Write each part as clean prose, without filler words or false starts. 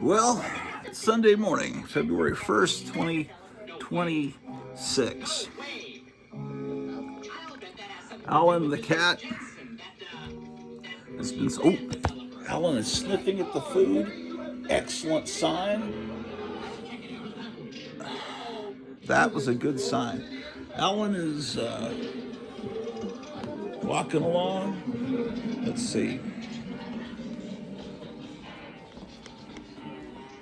Well, it's Sunday morning, February 1st, 2026. Alan the cat has been. Oh, Alan is sniffing at the food. Excellent sign. That was a good sign. Alan is walking along. Let's see.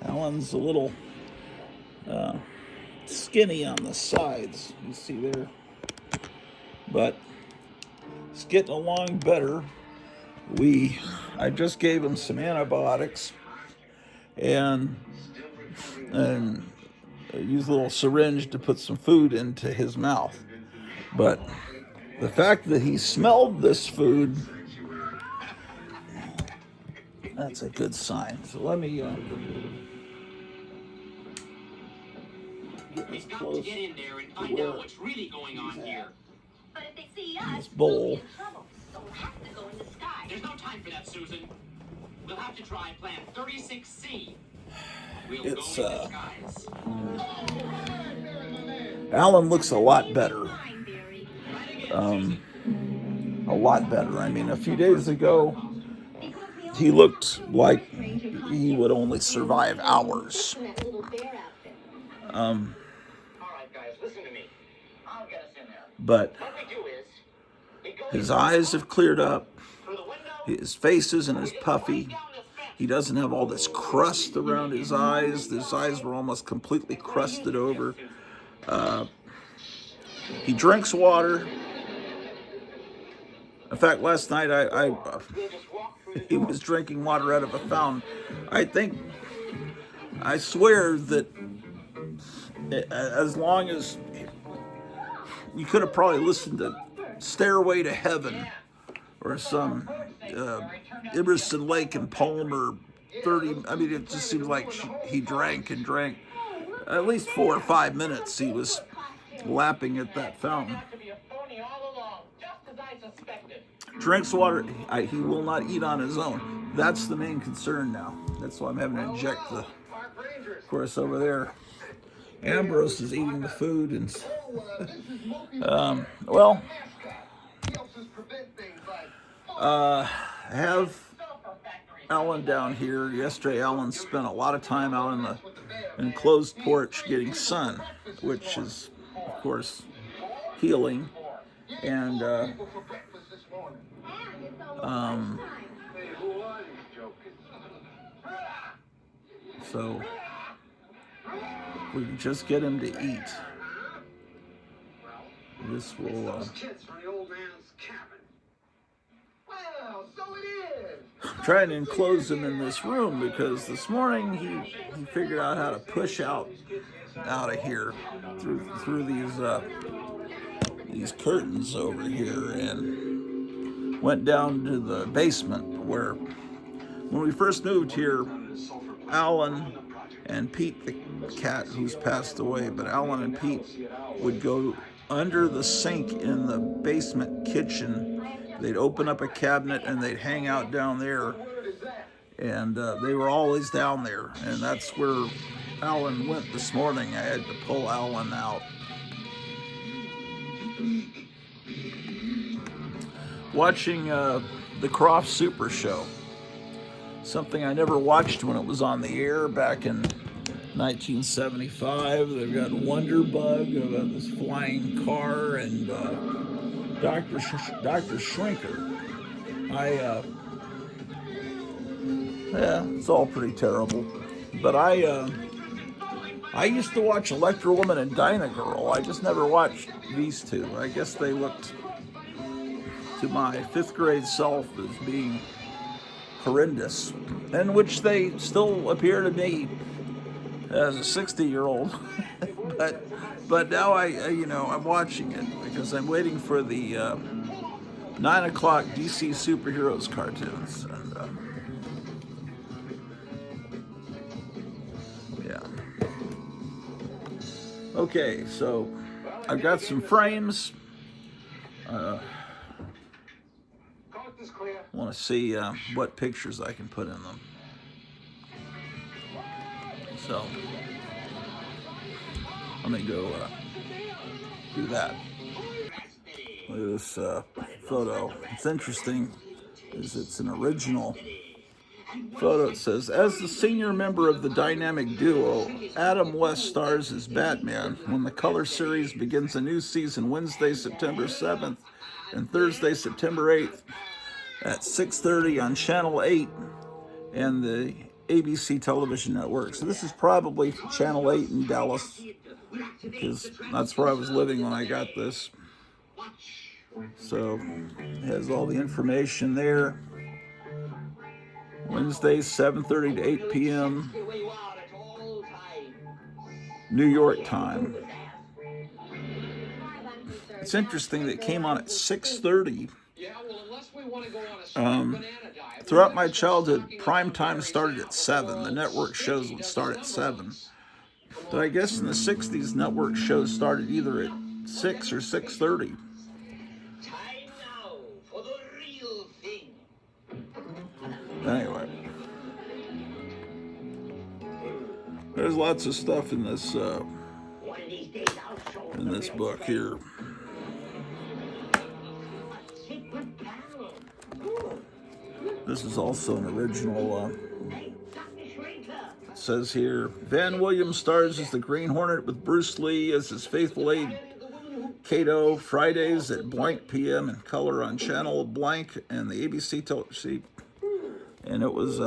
Alan's a little skinny on the sides, you see there. But it's getting along better. I just gave him some antibiotics and used a little syringe to put some food into his mouth. But the fact that he smelled this food, that's a good sign. So let me get as close to in there and find out what's really going on here. But if they see us, this bowl. We'll be in trouble. So we'll have to go in disguise. There's no time for that, Susan. We'll have to try Plan 36C. We'll go in disguise. Alan looks a lot better. A lot better. I mean, a few days ago, he looked like he would only survive hours. But his eyes have cleared up. His face isn't as puffy. He doesn't have all this crust around his eyes. His eyes were almost completely crusted over. He drinks water. In fact, last night he was drinking water out of a fountain. I swear that as long as you could have probably listened to Stairway to Heaven or some Emerson, Lake and Palmer 30. I mean, it just seems like he drank and drank. At least 4 or 5 minutes he was lapping at that fountain. Drinks water. He will not eat on his own. That's the main concern now. That's why I'm having to inject the. Of course, over there, Ambrose is eating the food, and have Alan down here. Yesterday, Alan spent a lot of time out in the enclosed porch getting sun, which is, of course, healing. And so we can just get him to eat. This will. I'm trying to enclose him in this room because this morning he figured out how to push out of here through these curtains over here and went down to the basement where when we first moved here, Alan and Pete, the cat who's passed away, but Alan and Pete would go under the sink in the basement kitchen. They'd open up a cabinet and they'd hang out down there. And they were always down there. And that's where Alan went this morning. I had to pull Alan out. Watching the Croft Super Show. Something I never watched when it was on the air back in 1975. They've got Wonder Bug about this flying car and Dr. Shrinker. It's all pretty terrible. But I used to watch Electra Woman and Dyna Girl. I just never watched these two. I guess they looked to my 5th grade self as being horrendous, and which they still appear to me as a 60-year-old. but now I'm watching it because I'm waiting for the 9 o'clock DC superheroes cartoons. And okay, so I've got some frames. I want to see what pictures I can put in them. So let me go do that. Look at this photo. It's interesting, is it's an original photo. It says, as the senior member of the dynamic duo, Adam West stars as Batman when the color series begins a new season Wednesday, September 7th and Thursday, September 8th at 6:30 on Channel 8 and the ABC television network. So this is probably Channel 8 in Dallas, because that's where I was living when I got this. So it has all the information there. Wednesdays, 7:30 to 8 p.m. New York time. It's interesting that it came on at 6:30. Throughout my childhood, prime time started at 7. The network shows would start at 7. But I guess in the 60s, network shows started either at 6 or 6:30. Anyway, there's lots of stuff in this book here. This is also an original. It says here, Van Williams stars as the Green Hornet with Bruce Lee as his faithful aide Kato, Fridays at blank p.m. in color on Channel blank and the ABC television. And it was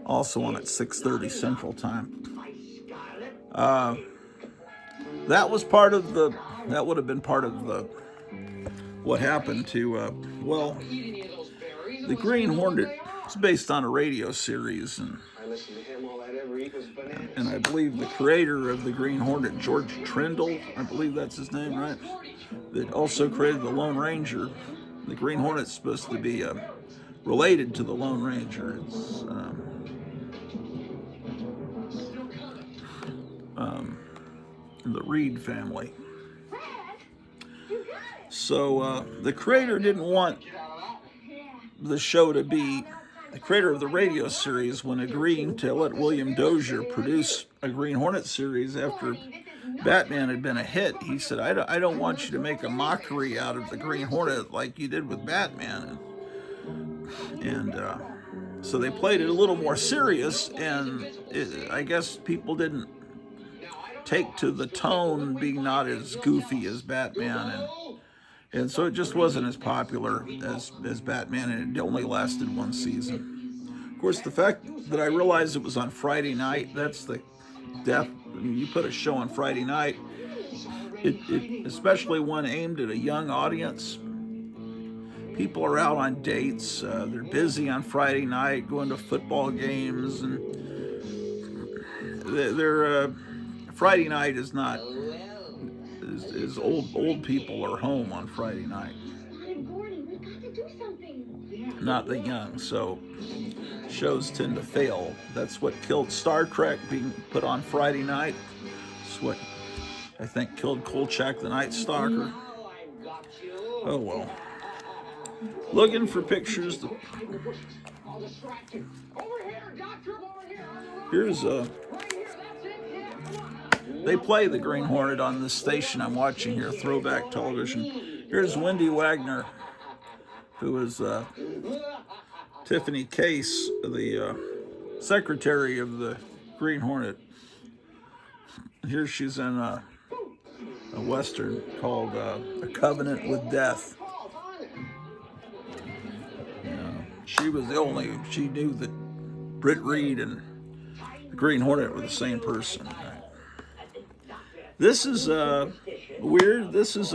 also on at 6:30 Central Time. That was part of the. That would have been part of the. What happened to? Well, the Green Hornet is based on a radio series, and I believe the creator of the Green Hornet, George Trendle, I believe that's his name, right? That also created the Lone Ranger. The Green Hornet's supposed to be related to the Lone Ranger. It's the Reed family. So the creator didn't want the show to be, the creator of the radio series, when agreeing to let William Dozier produce a Green Hornet series after Batman had been a hit, he said, I don't want you to make a mockery out of the Green Hornet like you did with Batman. And so they played it a little more serious, and I guess people didn't take to the tone being not as goofy as Batman, and so it just wasn't as popular as Batman, and it only lasted one season. Of course, the fact that I realized it was on Friday night, that's the death. I mean, you put a show on Friday night, it especially one aimed at a young audience. People are out on dates, they're busy on Friday night, going to football games, and they're Friday night is not, is old people are home on Friday night, not the young, so shows tend to fail. That's what killed Star Trek, being put on Friday night. It's what I think killed Kolchak the Night Stalker. Oh well. Looking for pictures. Here's they play the Green Hornet on this station I'm watching here, Throwback Television. Here's Wendy Wagner, who is Tiffany Case, the secretary of the Green Hornet. Here she's in a Western called A Covenant with Death. She was the only, she knew that Britt Reed and the Green Hornet were the same person. This is weird. This is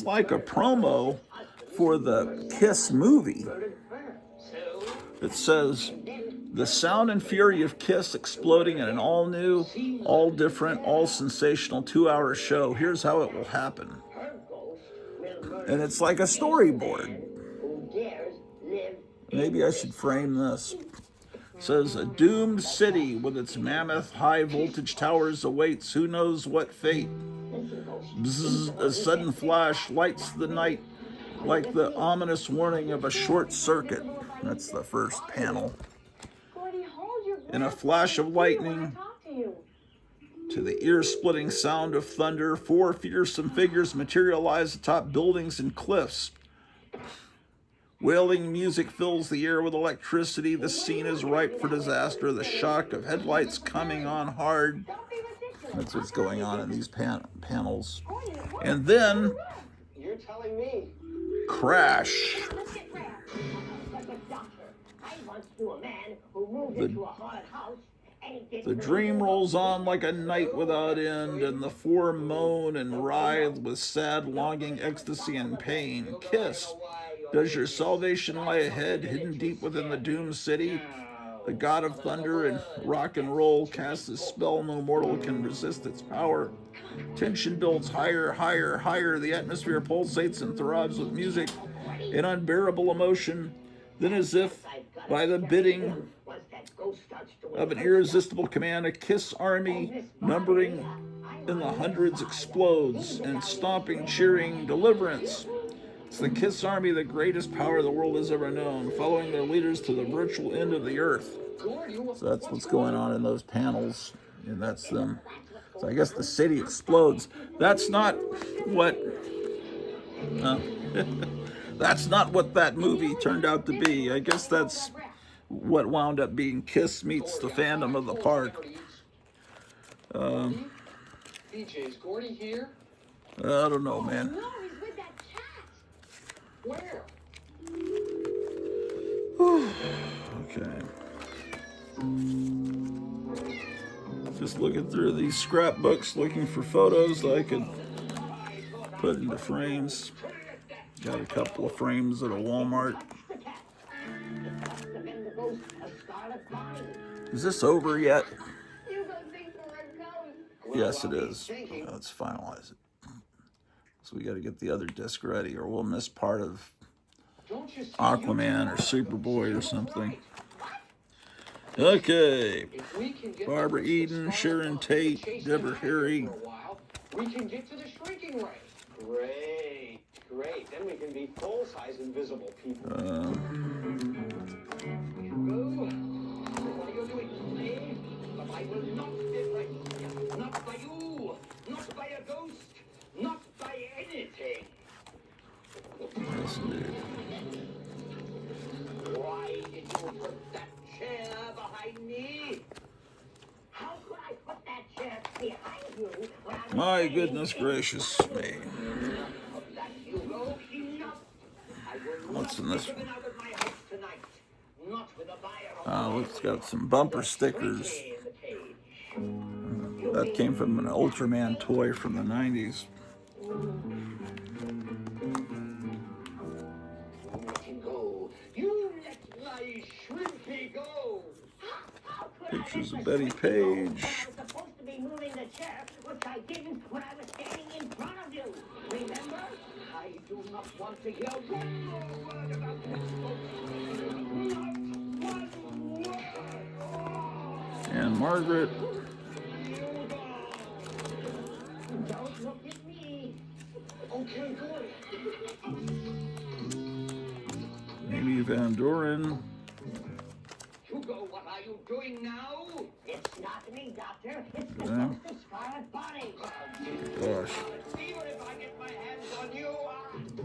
like a promo for the Kiss movie. It says, the sound and fury of Kiss exploding in an all-new, all-different, all-sensational 2-hour show. Here's how it will happen. And it's like a storyboard. Maybe I should frame this. It says, a doomed city with its mammoth high-voltage towers awaits who knows what fate. Bzzz, a sudden flash lights the night like the ominous warning of a short circuit. That's the first panel. In a flash of lightning, to the ear-splitting sound of thunder, 4 fearsome figures materialize atop buildings and cliffs. Wailing music fills the air with electricity. The scene is ripe for disaster. The shock of headlights coming on hard. That's what's going on in these panels. And then, crash. The dream rolls on like a night without end, and the 4 moan and writhe with sad longing, ecstasy, and pain. Kiss. Does your salvation lie ahead, hidden deep within the doomed city? The god of thunder and rock and roll casts a spell no mortal can resist its power. Tension builds higher, higher, higher. The atmosphere pulsates and throbs with music and unbearable emotion. Then, as if by the bidding of an irresistible command, a Kiss army numbering in the hundreds explodes, and stomping, cheering, deliverance. It's the Kiss army, the greatest power the world has ever known, following their leaders to the virtual end of the earth. So that's what's going on in those panels, and that's them. So I guess the city explodes. That's not what that's not what that movie turned out to be. I guess that's what wound up being Kiss meets the Phantom of the Park. BJ's Gordy here? I don't know, man. No, he's with that cat. Where? Okay. Just looking through these scrapbooks, looking for photos that I could put into frames. Got a couple of frames at a Walmart. Is this over yet? Yes, it is. Let's finalize it. So we got to get the other disc ready, or we'll miss part of Aquaman or Superboy or something. Okay. Barbara Eden, Sharon Tate, Deborah Harry. We can get to the shrinking ray. Great, great. Then we can be full-size invisible people. What are you doing? But I will not betray you. Not by you. Not by a ghost. Not by anything. Yes, indeed. Why did you put that chair behind me? How could I put that chair behind you? My goodness gracious me. What's in this one? Oh, it's got some bumper stickers. That came from an Ultraman toy from the 90s. Pictures of Betty Page. And Margaret. Don't look at me. Okay, good. Amy Van Doren. Hugo, what are you doing now? It's not me, Doctor. It's the Scarlet Body. Gosh. Even if I get my hands on you,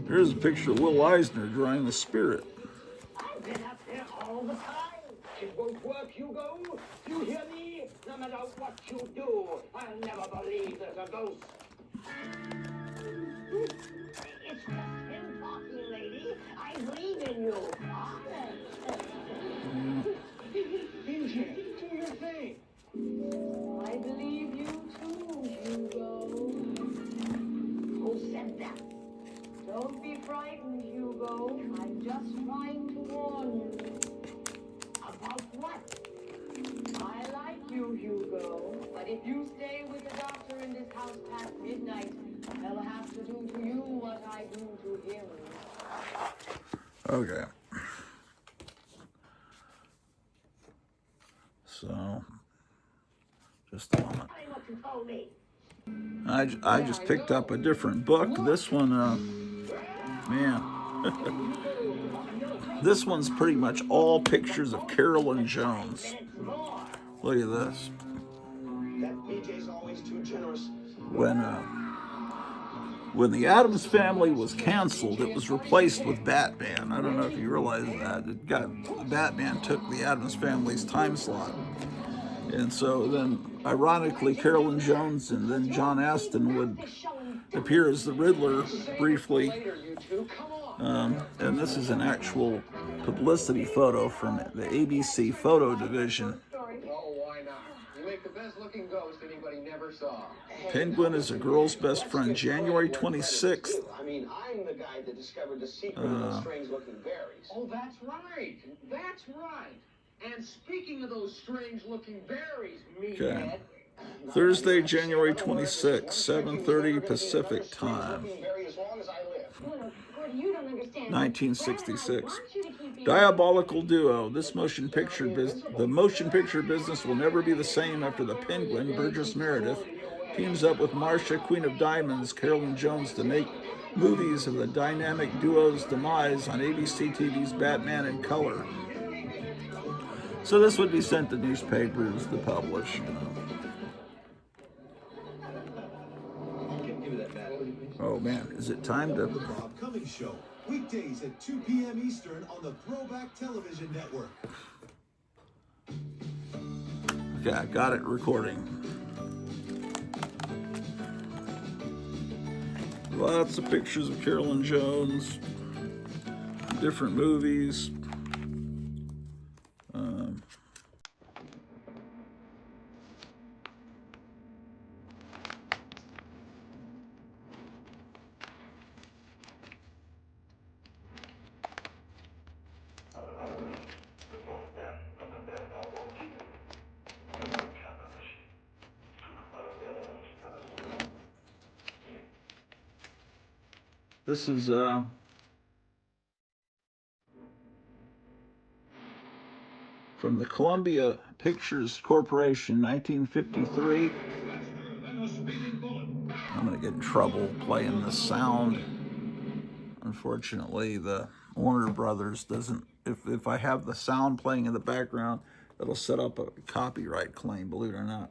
Here's a picture of Will Eisner drawing the spirit. I've been up there all the time. It won't work, Hugo. You hear me? No matter what you do, I'll never believe there's a ghost. It's just him talking, lady. I believe in you. BJ, do your thing. I believe you too, Hugo. Who said that? Don't be frightened, Hugo. I'm just trying to warn you. About what? I like you, Hugo. But if you stay with the doctor in this house past midnight, I'll have to do to you what I do to him. Okay. So, just a moment. I just picked up a different book. This one, man. This one's pretty much all pictures of Carolyn Jones. Look at this. When the Addams Family was canceled, it was replaced with Batman. I don't know if you realize that. Batman took the Addams Family's time slot. And so then, ironically, Carolyn Jones and then John Astin would appear as the Riddler briefly. And this is an actual publicity photo from the ABC photo division. Penguin is a girl's best friend, January 26th. I mean, I'm the guy that discovered the secret of the strange-looking berries. Oh, that's right. That's right. And speaking of those strange-looking berries, meathead. Thursday, January 26th, 7:30 Pacific Time. 1966. Diabolical duo. The motion picture business will never be the same after the Penguin, Burgess Meredith, teams up with Marcia, Queen of Diamonds, Carolyn Jones to make movies of the dynamic duo's demise on ABC TV's Batman in color. So this would be sent to newspapers to publish. Oh man, is it time to... Upcoming show, weekdays at 2 p.m. Eastern on the Throwback Television Network. Okay, I got it recording. Lots of pictures of Carolyn Jones, different movies. This is from the Columbia Pictures Corporation, 1953. I'm going to get in trouble playing this sound. Unfortunately, the Warner Brothers doesn't, if I have the sound playing in the background, it'll set up a copyright claim, believe it or not.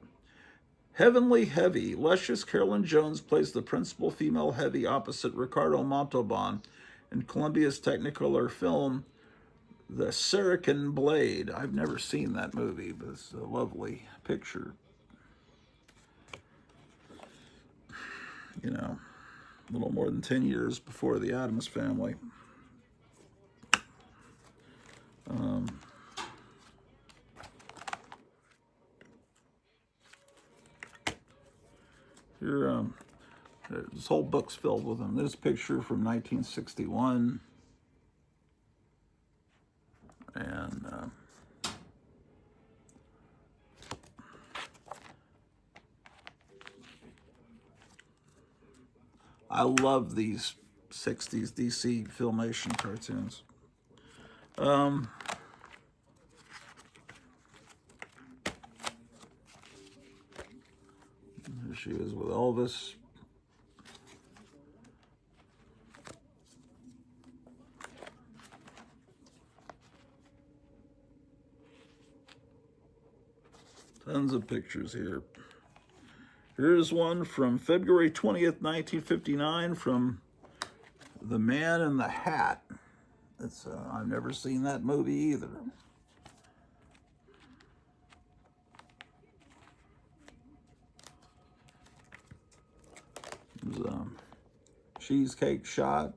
Heavenly Heavy. Luscious Carolyn Jones plays the principal female heavy opposite Ricardo Montalban in Columbia's Technicolor film, The Saracen Blade. I've never seen that movie, but it's a lovely picture. You know, a little more than 10 years before the Addams Family. Here, this whole book's filled with them. This picture from 1961, and I love these 60s DC Filmation cartoons. Here she is with Elvis. Tons of pictures here. Here's one from February 20th, 1959 from The Man in the Hat. It's I've never seen that movie either. There's Cheesecake Shot.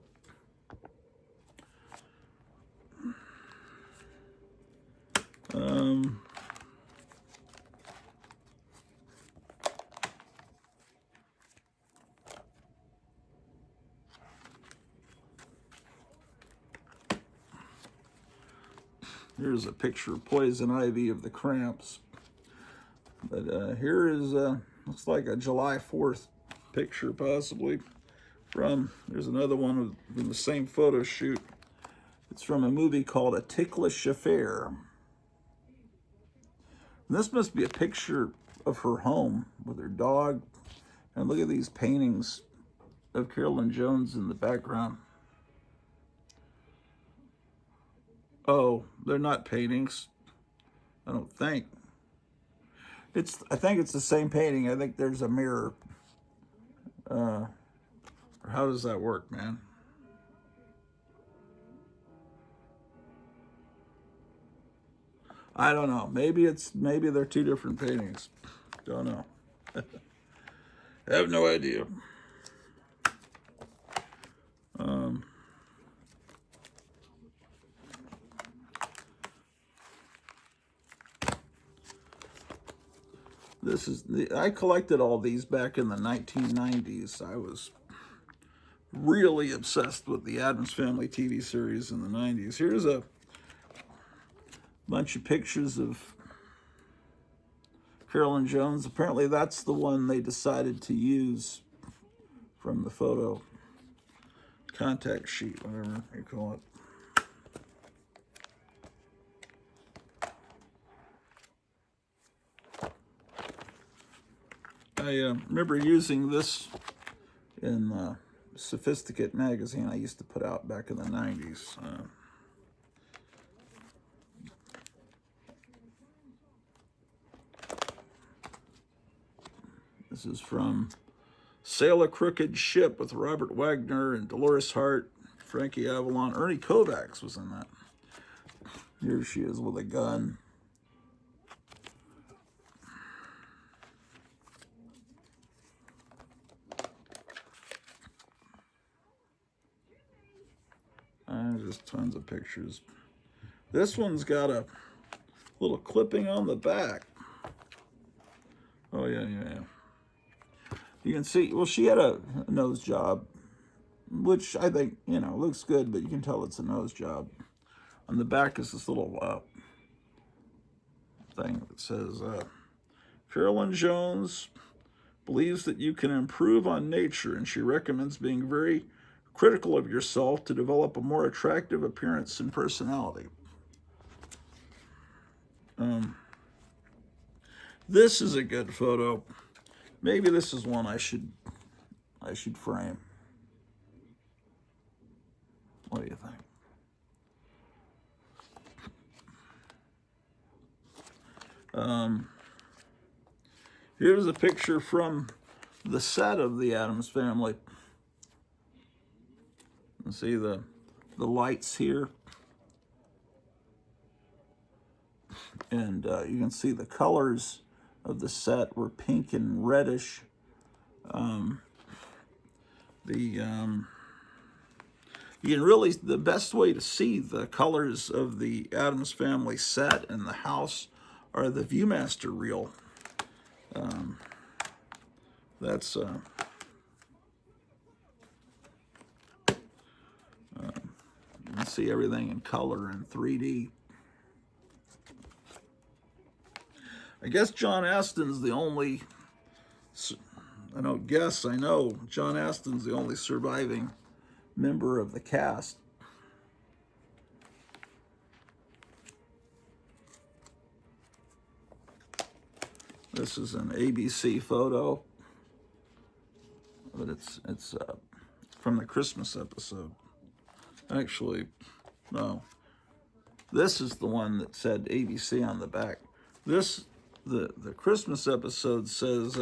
Here's a picture of Poison Ivy of the Cramps. But here is, looks like a July 4th picture, possibly. There's another one from the same photo shoot. It's from a movie called A Ticklish Affair. And this must be a picture of her home with her dog. And look at these paintings of Carolyn Jones in the background. Oh, they're not paintings. I don't think. I think it's the same painting. I think there's a mirror. How does that work, man? I don't know. Maybe they're two different paintings. Don't know. I have no idea. I collected all these back in the 1990s. I was really obsessed with the Addams Family TV series in the 90s. Here's a bunch of pictures of Carolyn Jones. Apparently that's the one they decided to use from the photo contact sheet, whatever you call it. I remember using this in Sophisticate magazine I used to put out back in the 90s. This is from Sail a Crooked Ship with Robert Wagner and Dolores Hart, Frankie Avalon. Ernie Kovacs was in that. Here she is with a gun. Just tons of pictures. This one's got a little clipping on the back. Oh, yeah. You can see, well, she had a nose job, which I think, looks good, but you can tell it's a nose job. On the back is this little thing that says, Carolyn Jones believes that you can improve on nature, and she recommends being very critical of yourself to develop a more attractive appearance and personality. This is a good photo. Maybe this is one I should frame. What do you think? Here's a picture from the set of the Addams Family. You see the lights here. And you can see the colors of the set were pink and reddish. The best way to see the colors of the Addams Family set and the house are the Viewmaster reel. That's you can see everything in color in 3D. I guess John Astin's the only, I know John Astin's the only surviving member of the cast. This is an ABC photo, but it's from the Christmas episode. Actually, no. This is the one that said ABC on the back. The Christmas episode says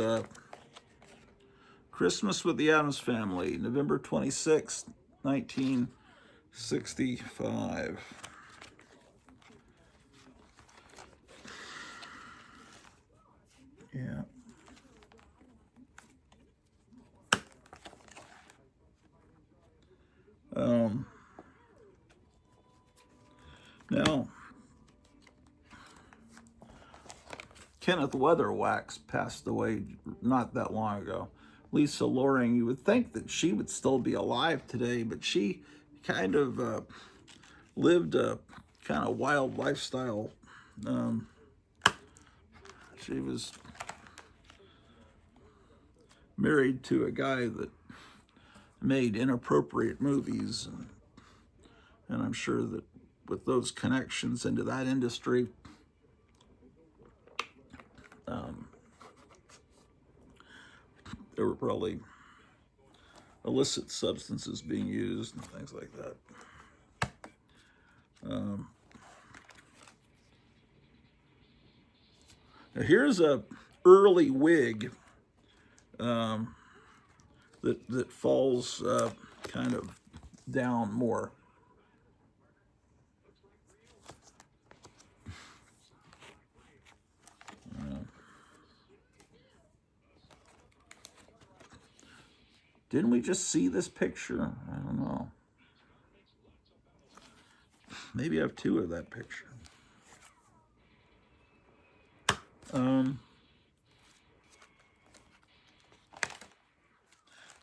Christmas with the Addams Family, November 26th, 1965. Yeah. Now, Kenneth Weatherwax passed away not that long ago. Lisa Loring, you would think that she would still be alive today, but she kind of lived a kind of wild lifestyle. She was married to a guy that made inappropriate movies, and I'm sure that with those connections into that industry, there were probably illicit substances being used and things like that. Now here's a early wig that falls kind of down more. Didn't we just see this picture? I don't know. Maybe I have two of that picture.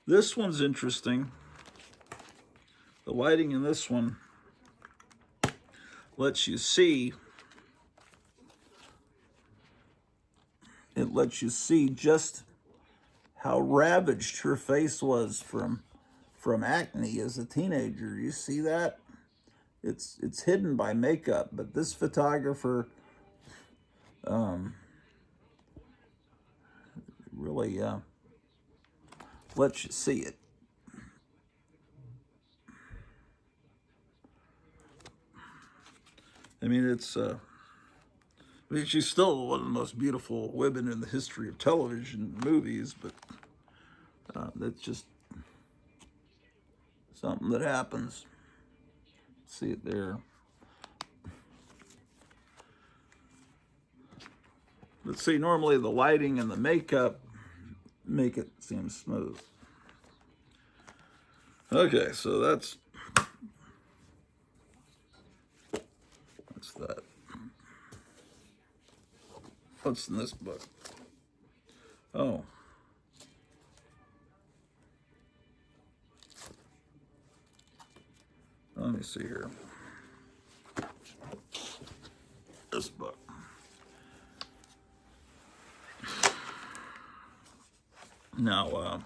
This one's interesting. The lighting in this one lets you see. It lets you see just how ravaged her face was from acne as a teenager. You see that? It's hidden by makeup, but this photographer really lets you see it. I mean, she's still one of the most beautiful women in the history of television movies, but that's just something that happens. See it there. Let's see, normally the lighting and the makeup make it seem smooth. Okay, so that's that. What's in this book? Oh. Let me see here. This book. Now,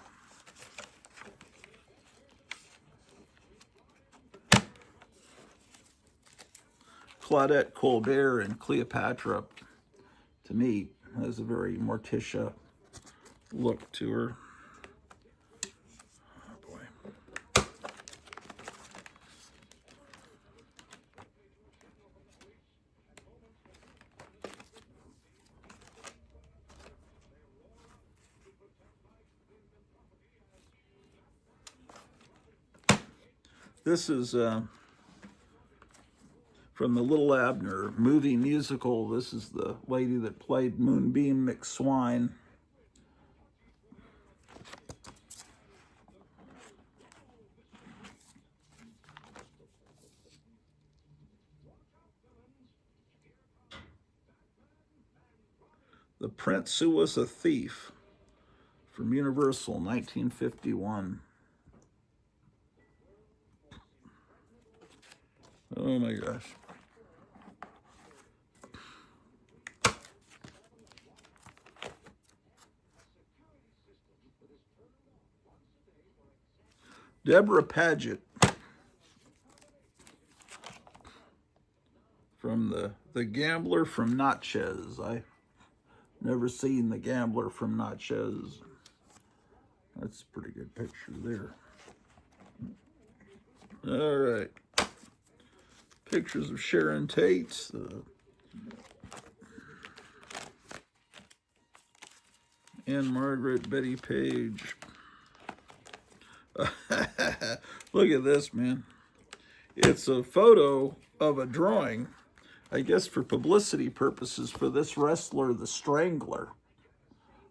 Claudette Colbert and Cleopatra, to me, has a very Morticia look to her. Oh boy. This is from the Little Abner movie musical. This is the lady that played Moonbeam McSwine. The Prince Who Was a Thief from Universal, 1951. Oh my gosh. Deborah Paget from the Gambler from Natchez. I never seen The Gambler from Natchez. That's a pretty good picture there. All right. Pictures of Sharon Tate. Anne Margaret, Betty Page. Look at this, man. It's a photo of a drawing, I guess for publicity purposes, for this wrestler, The Strangler.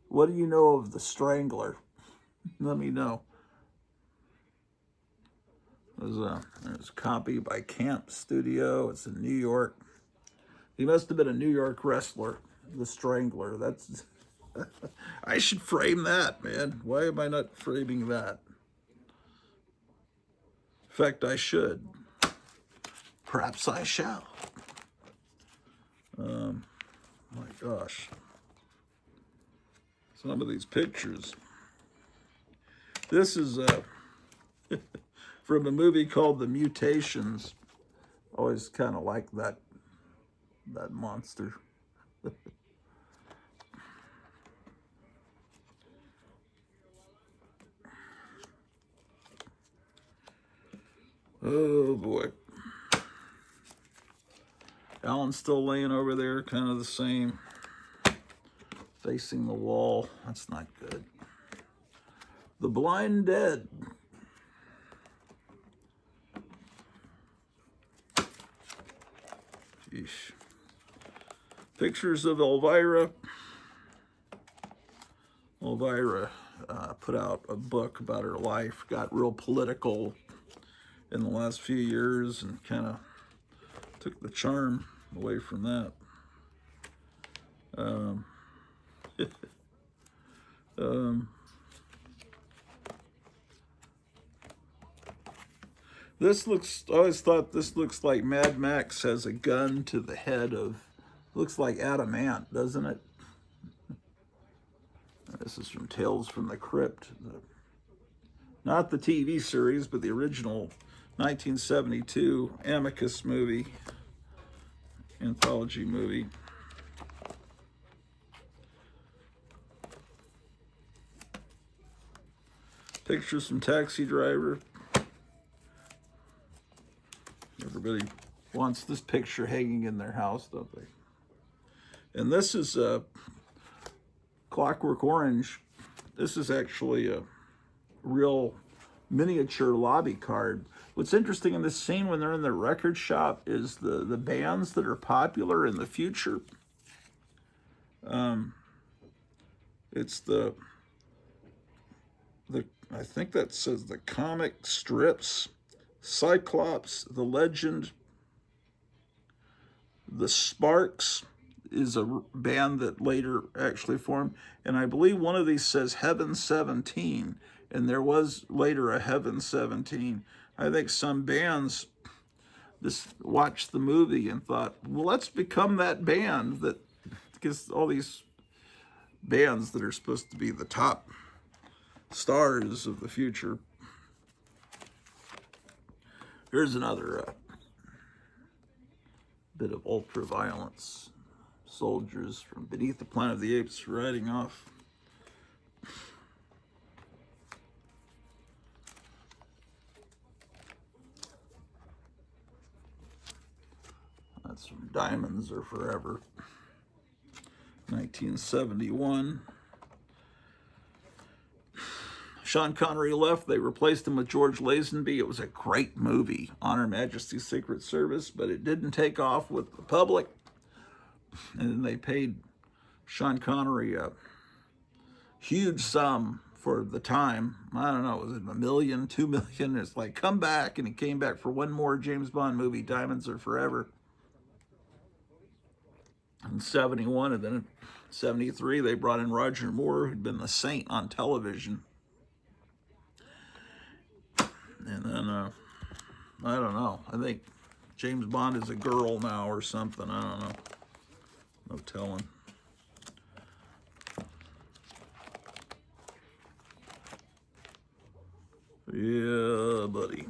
What do you know of The Strangler? Let me know. There's a copy by Camp Studio. It's in New York. He must have been a New York wrestler, The Strangler. That's I should frame that, man. Why am I not framing that? In fact, I should. Perhaps I shall. My gosh. Some of these pictures. This is from a movie called The Mutations. Always kind of like that monster. Oh boy. Alan's still laying over there, kind of the same. Facing the wall. That's not good. The Blind Dead. Sheesh. Pictures of Elvira. Elvira put out a book about her life, got real political in the last few years, and kind of took the charm away from that. This looks, I always thought this looks like Mad Max has a gun to the head of, looks like adamant, doesn't it? This is from Tales from the Crypt. Not the TV series, but the original 1972 Amicus movie, anthology movie. Pictures from Taxi Driver. Everybody wants this picture hanging in their house, don't they? And this is Clockwork Orange. This is actually a real miniature lobby card. What's interesting in this scene when they're in the record shop is the bands that are popular in the future. It's the I think that says the comic strips, Cyclops, the Legend, the Sparks is a band that later actually formed, and I believe one of these says Heaven 17, and there was later a Heaven 17. I think some bands just watched the movie and thought, well, let's become that band, that because all these bands that are supposed to be the top stars of the future. Here's another bit of ultra violence. Soldiers from beneath the Planet of the Apes riding off. That's from Diamonds Are Forever, 1971. Sean Connery left. They replaced him with George Lazenby. It was a great movie, On Her Majesty's Secret Service, but it didn't take off with the public. And then they paid Sean Connery a huge sum for the time. I don't know, was it $1 million, $2 million? It's like, come back. And he came back for one more James Bond movie, Diamonds Are Forever, in 71. And then in 73, they brought in Roger Moore, who'd been the Saint on television. And then, I don't know. I think James Bond is a girl now or something. I don't know. No telling. Yeah, buddy.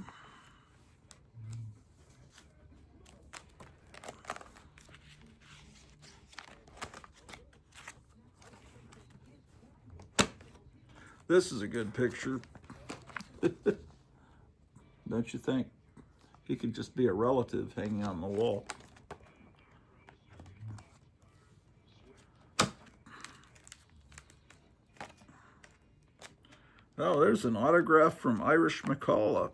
This is a good picture. Don't you think? He could just be a relative hanging on the wall. Oh, there's an autograph from Irish McCullough.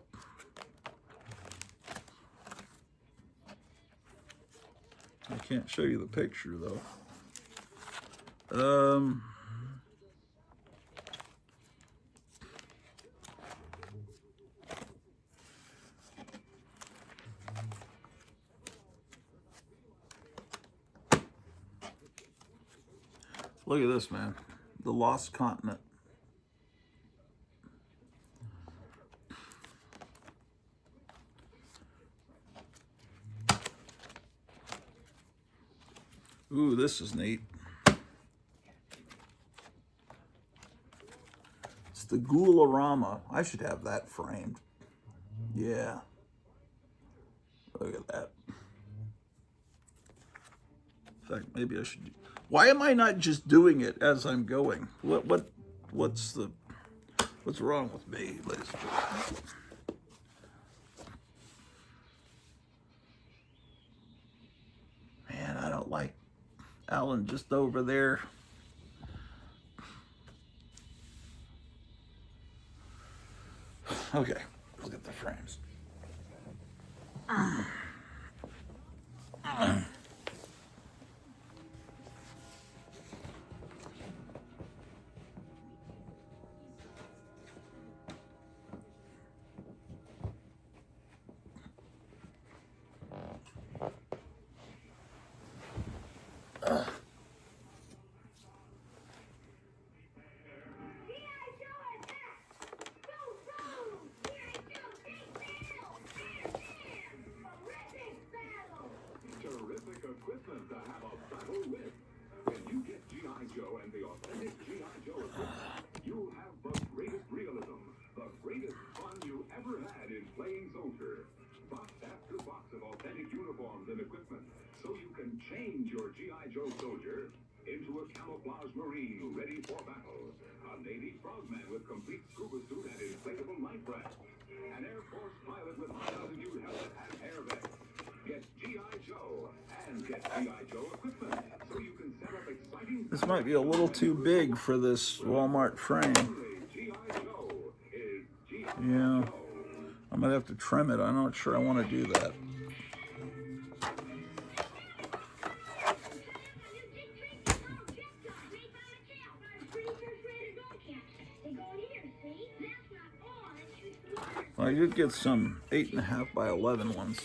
I can't show you the picture, though. Look at this, man. The Lost Continent. Ooh, this is neat. It's the Ghoul-orama. I should have that framed. Yeah. Look at that. In fact, maybe I should. Why am I not just doing it as I'm going? What's wrong with me, ladies and gentlemen? Man, I don't like Alan just over there. Okay, look at the frames. Terrific equipment to have a battle with. When you get G.I. Joe and the authentic G.I. Joe equipment, you'll have the greatest realism, the greatest fun you ever had in playing soldier. Box after box of authentic uniforms and equipment, so you can change your G.I. Joe soldier into a camouflage Marine ready for battle, a Navy frogman with complete scuba suit and inflatable life raft, an Air Force pilot with high altitude helmet and air vest. Get G.I. Joe and get G.I. Joe equipment so you can set up exciting. This might be a little too big for this Walmart frame. G.I. Joe is G.I. Yeah, Joe. I might have to trim it. I'm not sure I want to do that. Well, I did get some 8.5 by 11 ones.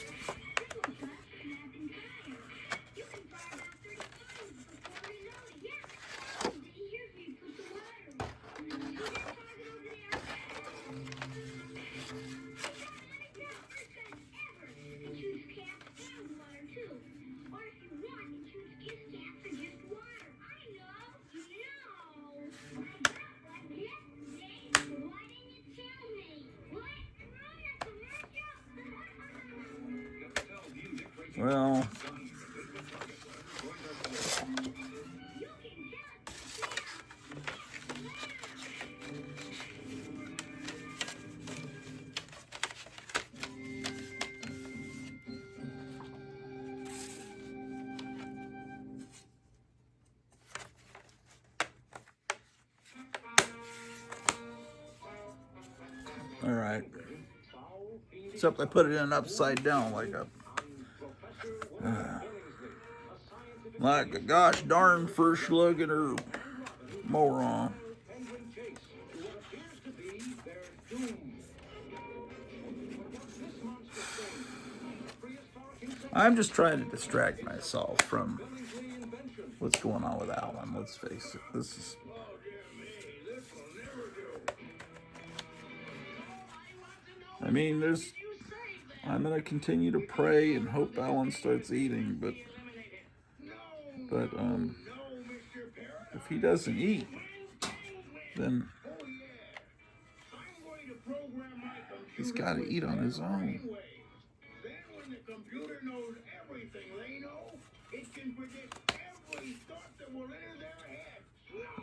Well, all right. Except I put it in upside down like a gosh darn first look at her moron. I'm just trying to distract myself from what's going on with Alan. Let's face it. This is. I mean, I'm going to continue to pray and hope Alan starts eating, but if he doesn't eat, then he's got to eat on his own.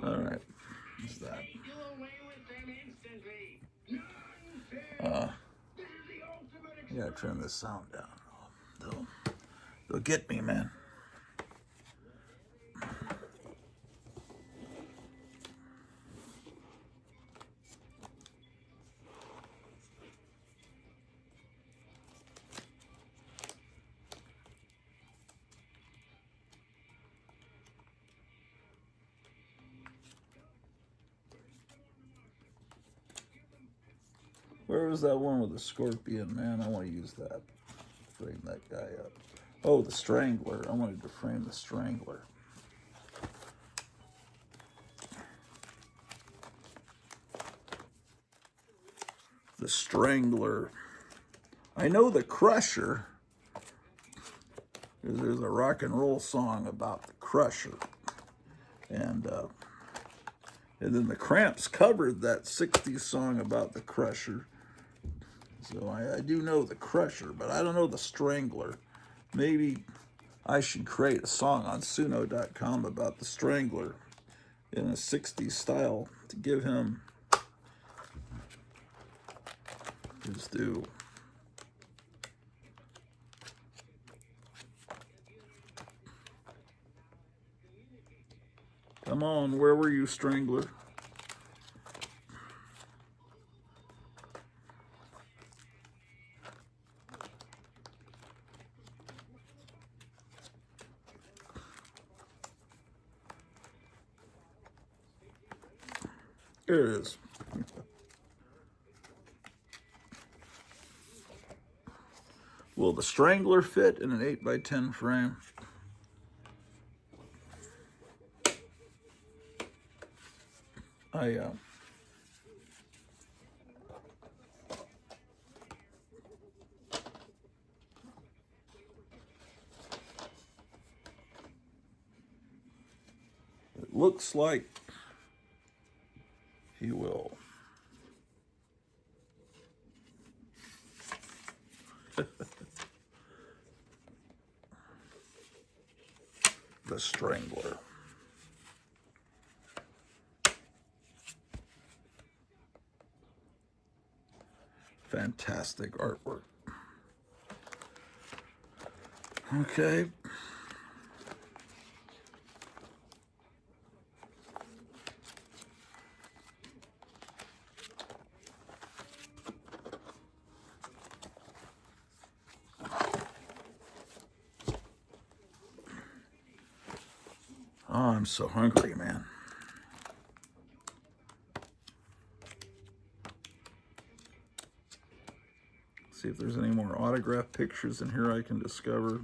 All right, what's that? Yeah, turn this sound down. They'll get me, man. Where was that one with the scorpion, man? I want to use that. Frame that guy up. Oh, the Strangler. I wanted to frame the Strangler. The Strangler. I know the Crusher. There's a rock and roll song about the Crusher. And then the Cramps covered that 60s song about the Crusher. So I do know the Crusher, but I don't know the Strangler. Maybe I should create a song on Suno.com about the Strangler in a 60s style to give him his due. Come on, where were you, Strangler? Here it is. Will the Strangler fit in an 8x10 frame? It looks like he will. The Strangler. Fantastic artwork. Okay. Oh, I'm so hungry, man. See if there's any more autograph pictures in here I can discover.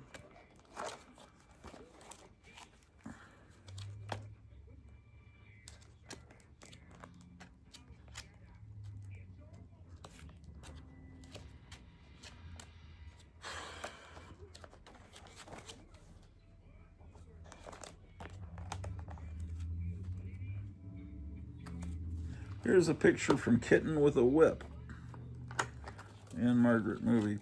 Here's a picture from Kitten with a Whip. Anne Margaret movie.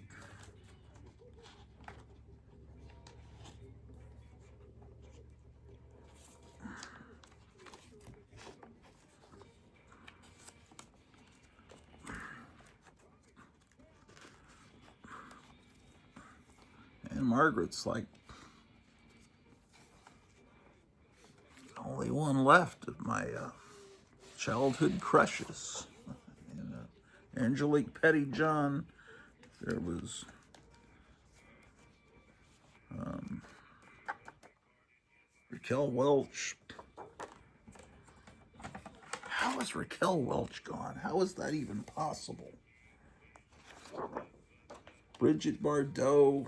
Anne Margaret's like the only one left of my childhood crushes. And, Angelique Pettyjohn. There was Raquel Welch. How is Raquel Welch gone? How is that even possible? Bridget Bardot.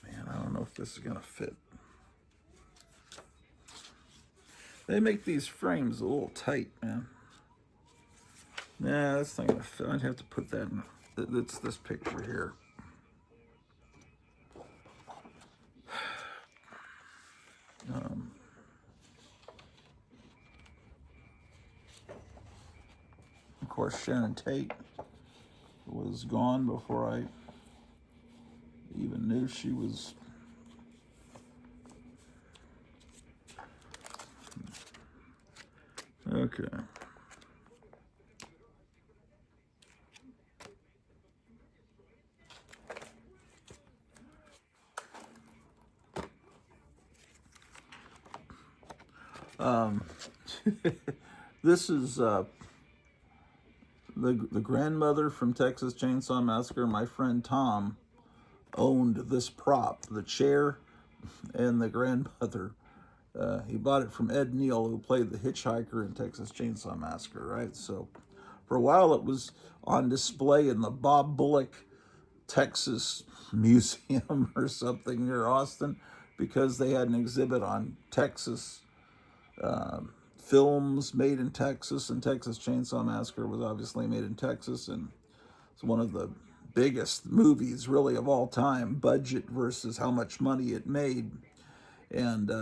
Man, I don't know if this is going to fit. They make these frames a little tight, man. Nah, that's not going to fit. I'd have to put that in. It's this picture here. Of course, Sharon Tate was gone before I even knew she was. Okay. This is the grandmother from Texas Chainsaw Massacre. My friend Tom owned this prop, the chair and the grandmother. He bought it from Ed Neal, who played the hitchhiker in Texas Chainsaw Massacre, right? So for a while it was on display in the Bob Bullock Texas Museum or something near Austin, because they had an exhibit on Texas films made in Texas, and Texas Chainsaw Massacre was obviously made in Texas, and it's one of the biggest movies really of all time, budget versus how much money it made. And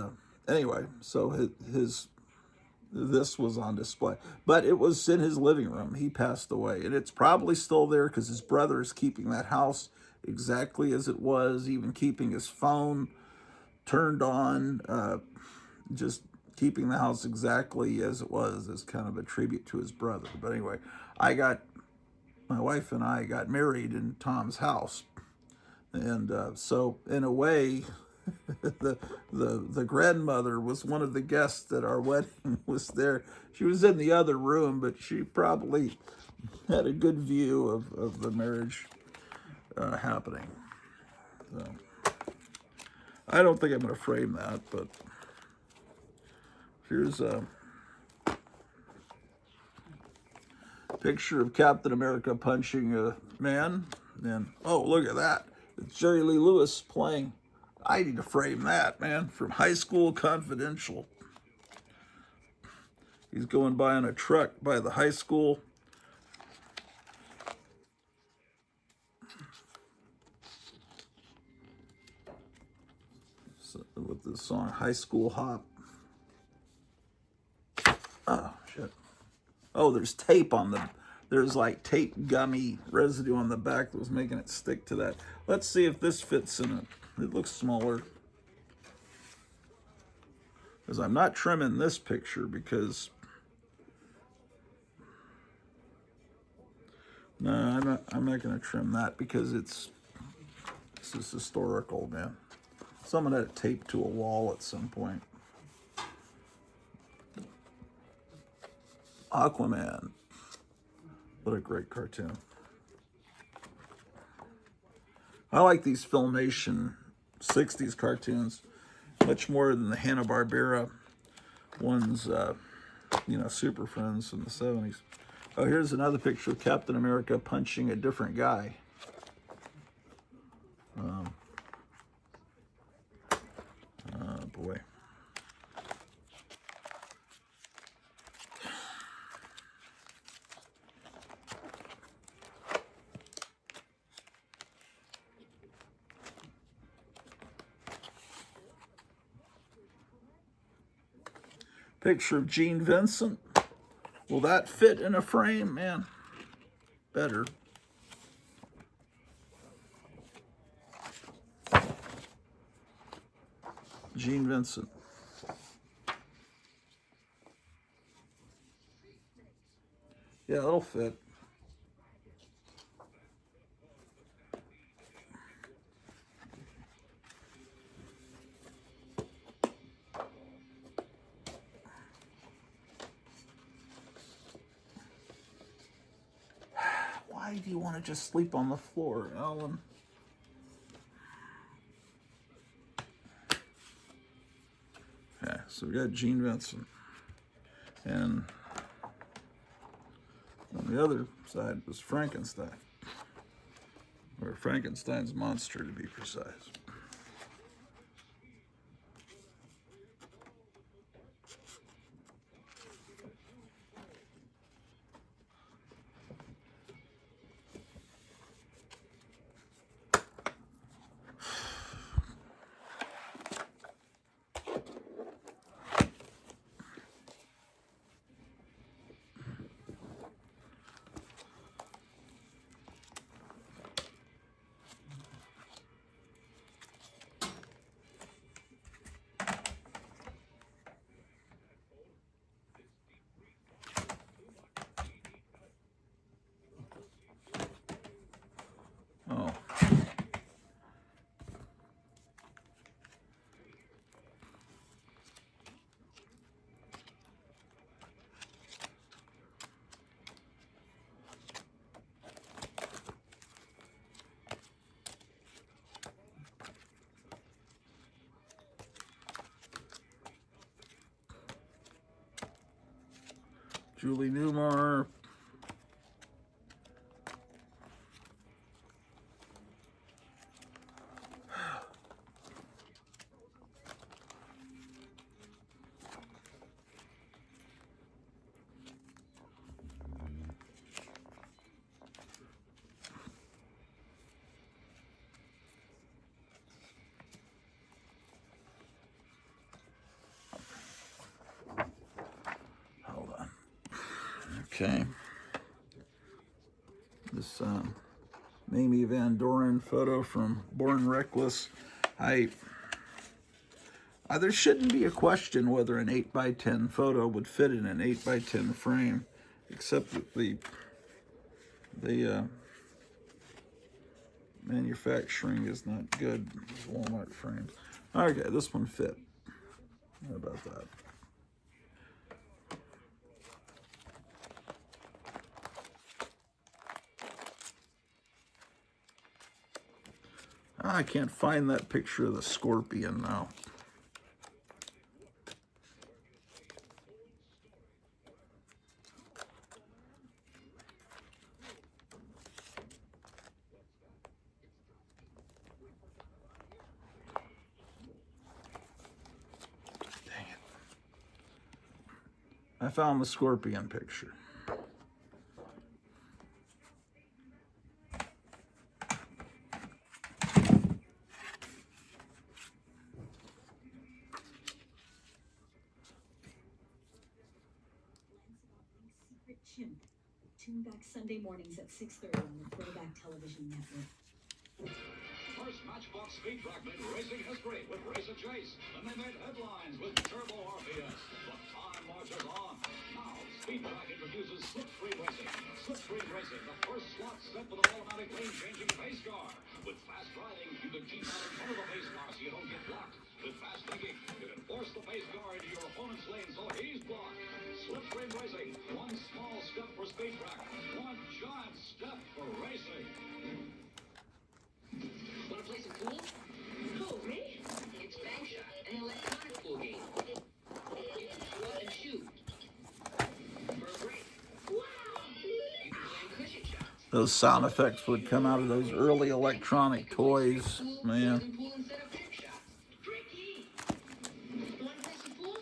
anyway, so this was on display, but it was in his living room. He passed away, and it's probably still there because his brother is keeping that house exactly as it was, even keeping his phone turned on, just keeping the house exactly as it was, as kind of a tribute to his brother. But anyway, my wife and I got married in Tom's house, and so in a way, the grandmother was one of the guests at our wedding. Was there. She was in the other room, but she probably had a good view of the marriage happening. So, I don't think I'm going to frame that, but here's a picture of Captain America punching a man. And, oh, look at that. It's Jerry Lee Lewis playing. I need to frame that, man, from High School Confidential. He's going by on a truck by the high school. With this song, High School Hop. Oh, shit. Oh, there's tape on the, there's like tape gummy residue on the back that was making it stick to that. Let's see if this fits in it. It looks smaller. Because I'm not trimming this picture because, no, I'm not going to trim that because this is historical, man. Someone had it taped to a wall at some point. Aquaman. What a great cartoon. I like these Filmation 60s cartoons much more than the Hanna-Barbera ones, you know, Super Friends in the 70s. Oh, here's another picture of Captain America punching a different guy. Oh, boy. Picture of Gene Vincent. Will that fit in a frame? Man, better. Gene Vincent. Yeah, that'll fit. Why do you want to just sleep on the floor, Alan? Okay, so we got Gene Vincent. And on the other side was Frankenstein. Or Frankenstein's monster, to be precise. Oh. Julie Newmar. Hold on. Okay. This Mamie Van Doren photo from Born Reckless. There shouldn't be a question whether an 8x10 photo would fit in an 8x10 frame, except that the manufacturing is not good with Walmart frames. Okay, this one fit. How about that? I can't find that picture of the scorpion now. Dang it. I found the scorpion picture. Chimp. Tune back Sunday mornings at 6:30 on the Throwback Television Network. First Matchbox Speed Track made racing history with Race a Chase, and they made headlines with Turbo RPS. But time marches on. Now, Speed Track introduces Slipstream Racing. Slipstream Racing, the first slot set with an automatic lane-changing pace car. With fast driving, you can keep out in front of the pace car so you don't get blocked. With fast thinking, you can force the pace car into your opponent's lane so he's blocked. Slipstream Racing, one small step for Speed Track, one giant step for racing. Want to play some pool? Who, me? It's Bank Shot, an electronic pool game. You can shoot and shoot. For a break. Wow! You can play cushion shots. Those sound effects would come out of those early electronic toys, man. Pool instead of trick shots. Tricky! Want to play some pool?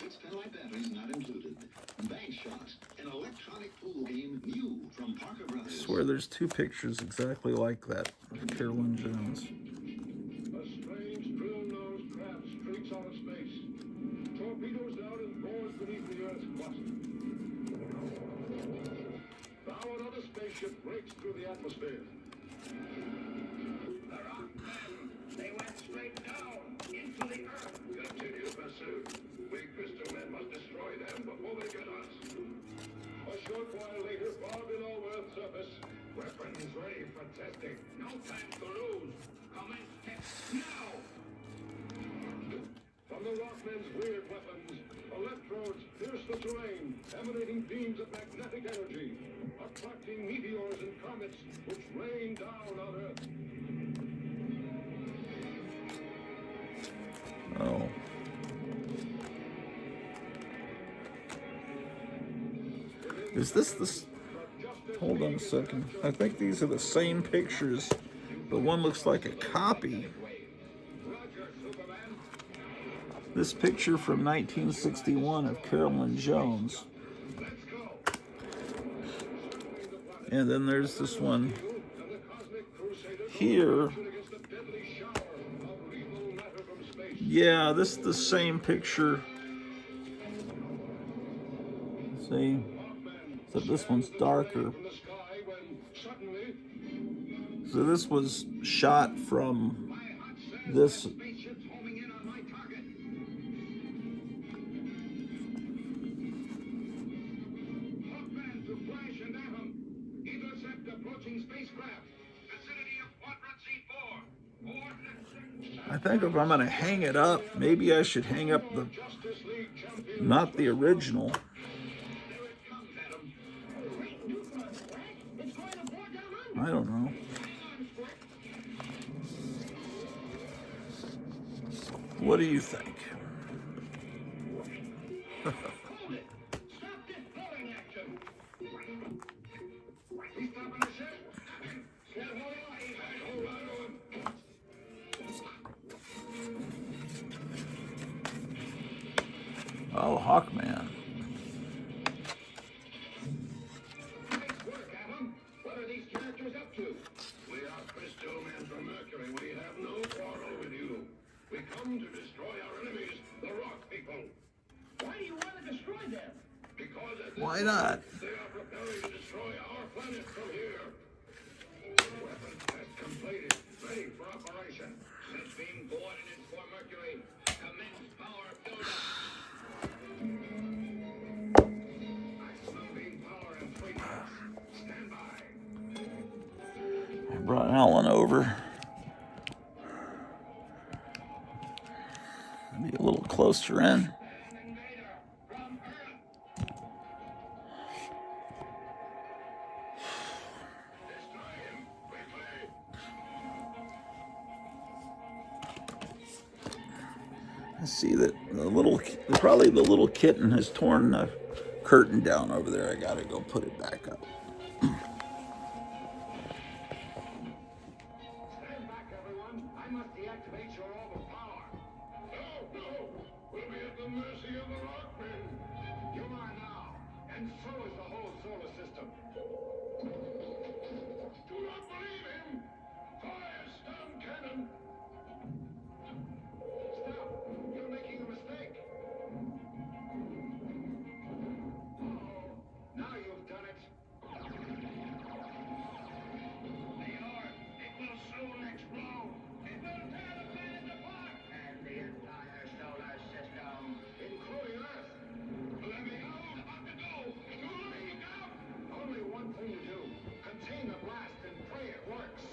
6 penlight batteries not included. Bank Shot, an electronic pool game new from Parker I Brothers. swear there's two pictures exactly like that of Carolyn Jones. A strange drill-nosed craft streaks out of space. Torpedoes down and bores beneath the Earth's crust. Now another spaceship breaks through the atmosphere. The rock men, they went straight down into the earth. Continue pursuit. We crystal men must destroy them before they get us. A short while later, far below Earth's surface, weapons ready for testing. No time to lose. Commence test now. From the Rockmen's weird weapons, electrodes pierce the terrain, emanating beams of magnetic energy, attracting meteors and comets which rain down on Earth. Oh. Is this the... Hold on a second. I think these are the same pictures, but one looks like a copy. This picture from 1961 of Carolyn Jones. And then there's this one here. Yeah, this is the same picture. See? Except this one's darker. So this was shot from this. I think if I'm going to hang it up, maybe I should hang up the, not the original. I don't know. What do you think? Oh, Hawkman. What are these characters up to? We are crystal men from Mercury. We have no quarrel with you. We come to destroy our enemies, the Rock people. Why do you want to destroy them? Because at this Why not? moment, they are preparing to destroy our planet from here. Weapons test completed. Ready for operation. Since being coordinates for Mercury, commence power buildup. Maximum beam power and frequency. Stand by. I brought Alan over. Be a little closer in. I see that probably the little kitten has torn the curtain down over there. I gotta go put it back up. Stand back, everyone. I must deactivate your orbital power. No, no. We'll be at the mercy of the Rockmen. You are now, and so is the whole solar system. Do not believe him. Fire stun cannon. Stop. You're making a mistake. Uh-oh. Now you've done it. They are. It will soon explode. It will tear the planet apart. And the entire solar system. Including Earth. Let me out. About to go. Lead out. Only one thing to do. Contain the blast and pray it works.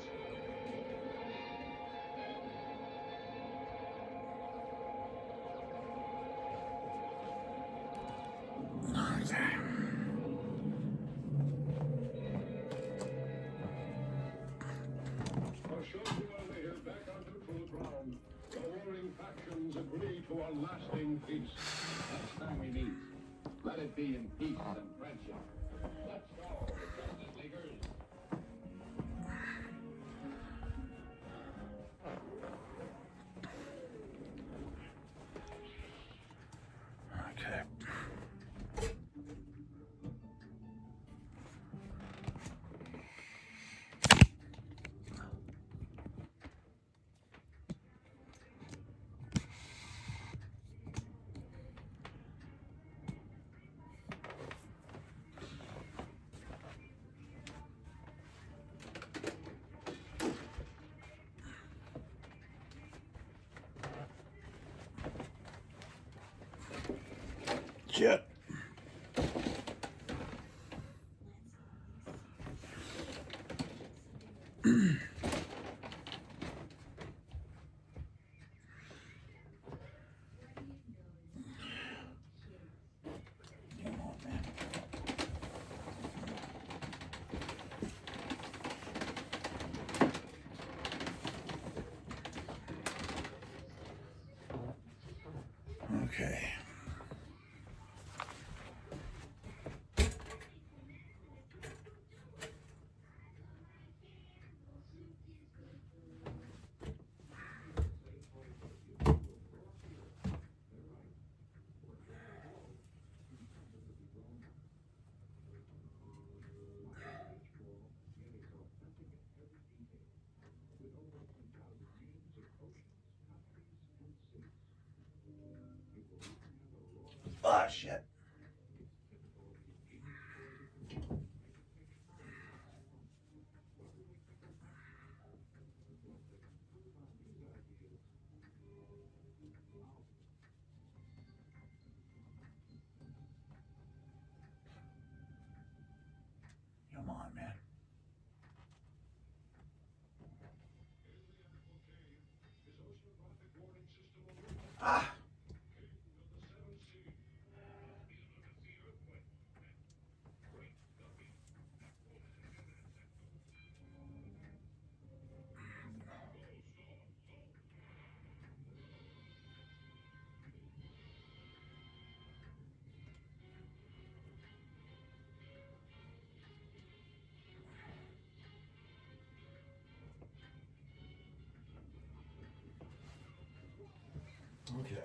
Okay. A short while later, back on neutral ground, the warring factions agree to a lasting peace. Next time we meet, let it be in peace and friendship. Let's go, Justice Leaguers. Okay. Jet. Okay. Ah, shit. Come on, man. Ah. Okay.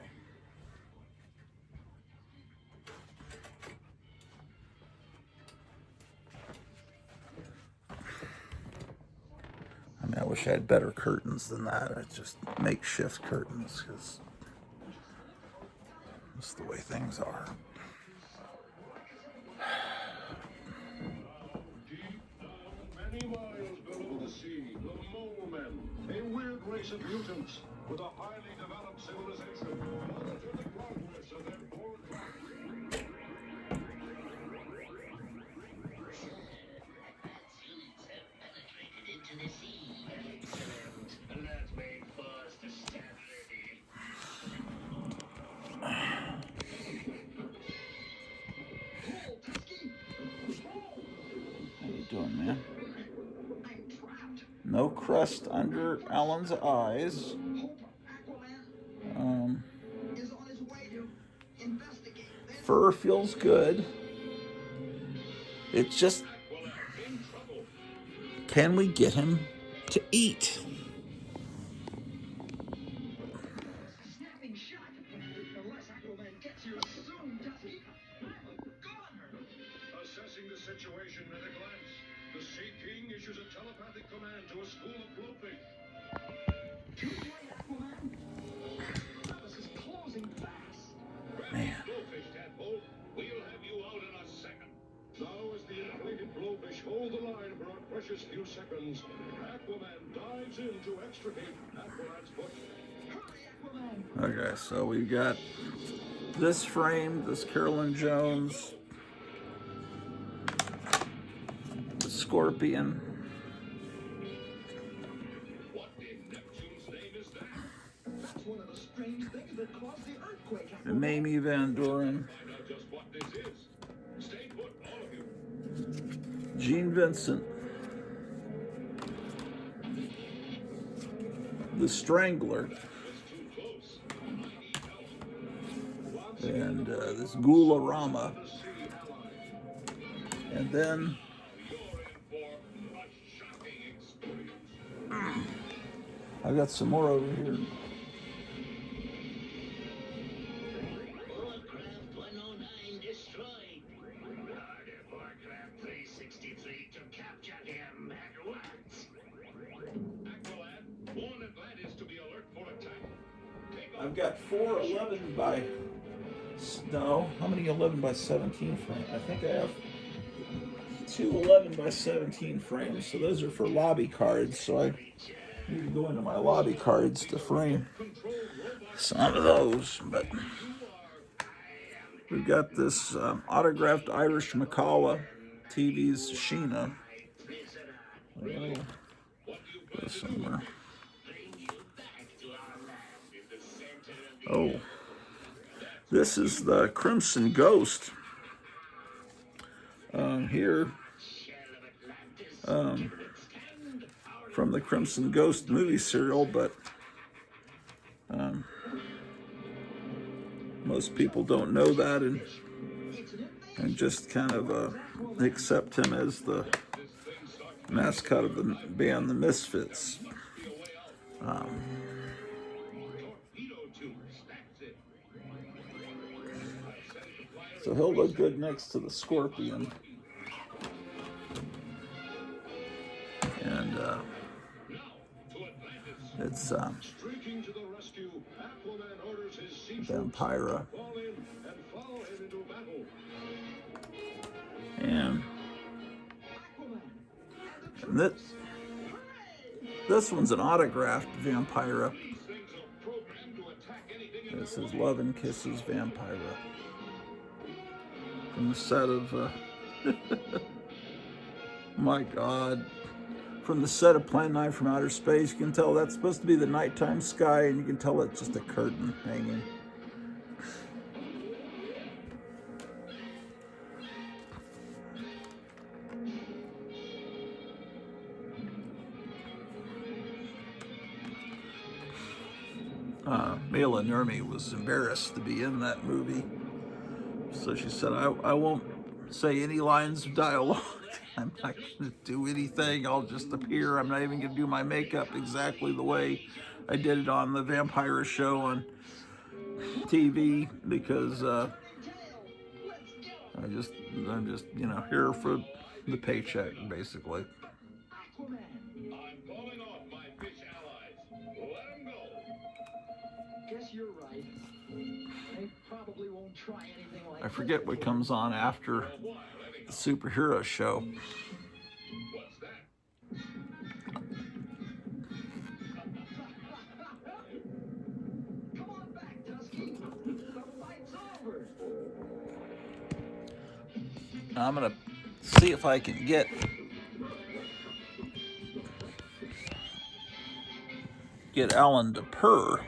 I mean, I wish I had better curtains than that. I just makeshift curtains because that's the way things are. Deep down, many miles below the sea, the Mole Men, a weird race of mutants with a highly developed civilization, monitor the progress of their core craft. Humans have penetrated into the sea. Excellent. Let's make fast to stand ready. How you doing, man? I'm trapped. No crust under Alan's eyes. Hope, Aquaman. Fur feels good. It's just, can we get him to eat? Snapping shot. Unless Aquaman gets here soon, Dusky, I'm a goner. Assessing the situation at a glance, the Sea King issues a telepathic command to a school of blowfish. Too late, Aquaman. This is closing fast. Man. Blowfish, tadpole. We'll have you out in a second. Now, as the inflated blowfish hold the line for a precious few seconds, Aquaman dives in to extricate Aquaman's foot. Okay, so we've got this frame, this Carolyn Jones, the Scorpion. What in Neptune's name is that? That's one of the strange things that caused the earthquake. And Mamie Van Doren, Find out just what this is. Stay put, all of you. Gene Vincent, the Strangler, and this Ghoul-a-Rama. And then I got some more over here. Warcraft 109 destroyed. Target Warcraft 363 to capture him at once. Aqualad, warn Atlantis to be alert for attack. I've got 4 11 by, no, how many 11 by 17 frames? I think I have 2 11 by 17 frames, so those are for lobby cards, so I need to go into my lobby cards to frame some of those. But we've got this autographed Irish Macawa TV's Sheena. Somewhere. Oh, this is the Crimson Ghost here from the Crimson Ghost movie serial, but most people don't know that and just kind of accept him as the mascot of the band The Misfits. So he'll look good next to the Scorpion. And it's Vampira. And this one's an autographed Vampira. This is Love and Kisses Vampira. From the set of, my God, from the set of Plan 9 from Outer Space. You can tell that's supposed to be the nighttime sky, and you can tell it's just a curtain hanging. Mila Nurmi was embarrassed to be in that movie. So she said, I won't say any lines of dialogue. I'm not going to do anything. I'll just appear. I'm not even going to do my makeup exactly the way I did it on the Vampira show on TV, because I'm just, you know, here for the paycheck, basically. I'm calling off my fish allies. Let them go. Guess you're right. They probably won't try anything like I forget what comes on after the superhero show. What's that? Come on back, Dusky. The fight's over. I'm gonna see if I can get Alan to purr.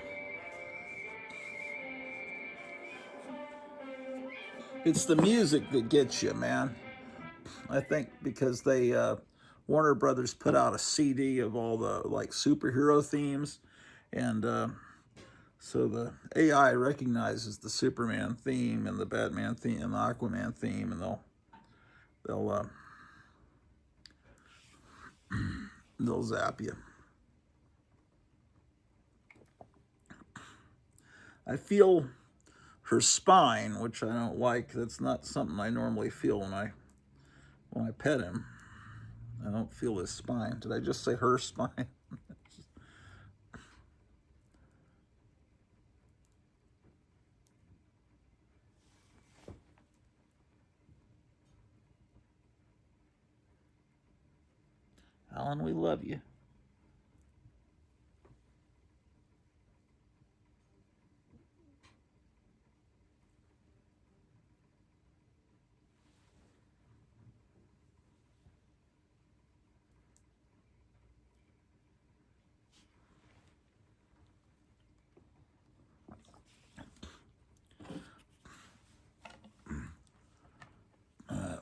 It's the music that gets you, man. I think because they Warner Brothers put out a CD of all the like superhero themes, and So the AI recognizes the Superman theme and the Batman theme and the Aquaman theme, and they'll zap you. I feel her spine, which I don't like. That's not something I normally feel when I pet him. I don't feel his spine. Did I just say her spine? Alan, we love you.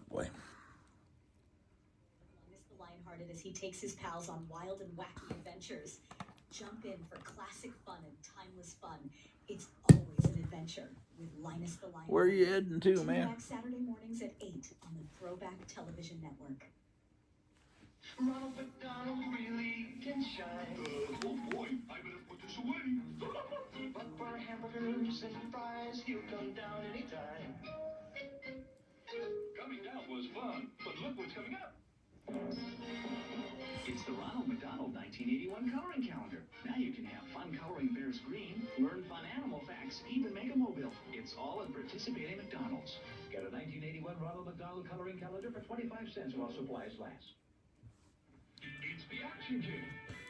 Boy. Linus the Lionhearted as he takes his pals on wild and wacky adventures. Jump in for classic fun and timeless fun. It's always an adventure with Linus the Lionhearted. Where are you heading to, Tune man? back Saturday mornings at 8 on the Throwback Television Network. Ronald McDonald really can shine. Oh boy, I better put this away. But for hamburgers and fries, he'll come down anytime. Coming down was fun, but look what's coming up. It's the Ronald McDonald 1981 coloring calendar. Now you can have fun coloring bears green, learn fun animal facts, even make a mobile. It's all at participating McDonald's. Get a 1981 Ronald McDonald coloring calendar for 25 cents while supplies last. It's the Action Kid.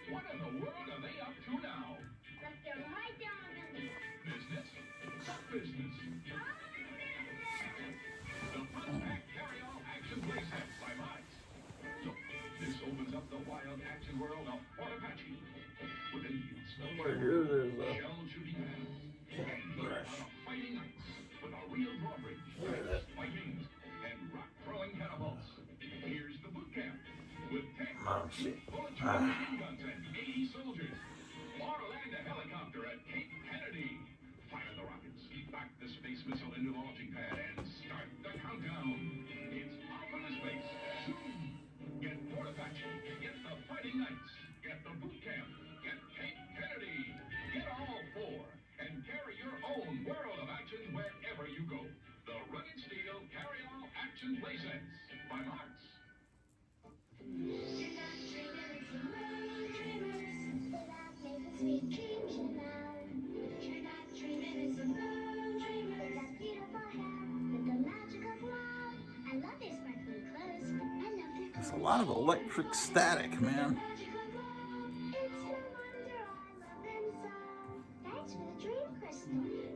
What in the world are they up to now? Let's get right down to Business? What business? The Flashback Carry-All Action Playset by Mines. Look, this opens up the wild action world of Fort Apache. With a Somewhere here there's a shell shooting hands. And brush. fighting knights with a real drawbridge, spikings, and rock-throwing catapults. Here's the boot camp with tanks, bullet machine guns, and 80 soldiers. Or land a helicopter at Cape Kennedy. Fire the rockets, back the space missile into the launching pad, and start the countdown. It's off into space. Zoom. Get Fort Apache. Get the Fighting Knights. Get the boot camp. Get Cape Kennedy. Get all four. And carry your own world of action wherever you go. The Rugged Steel Carry-All Action Playsets by Marks. There's a lot of electric static, man. Thanks for the dream crystal.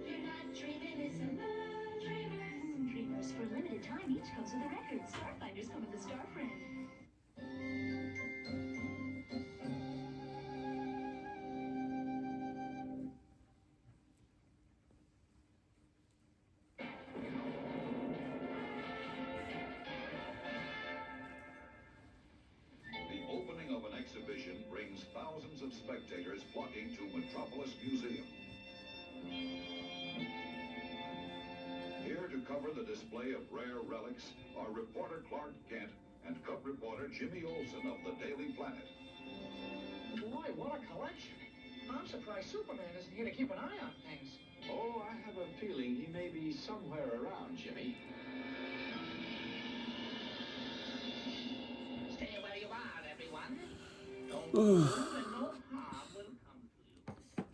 You're not dreaming, it's a moon dreamers. Dreamers for a limited time each comes with a record. Starfinders come with the Star Friend. The opening of an exhibition brings thousands of spectators flocking to Metropolis Museum. Here to cover the display of rare relics are reporter Clark Kent and Cub reporter Jimmy Olsen of the Daily Planet. Boy, what a collection. I'm surprised Superman isn't here to keep an eye on things. Oh, I have a feeling he may be somewhere around, Jimmy. Stay where you are, everyone. Don't move and no harm will come to you.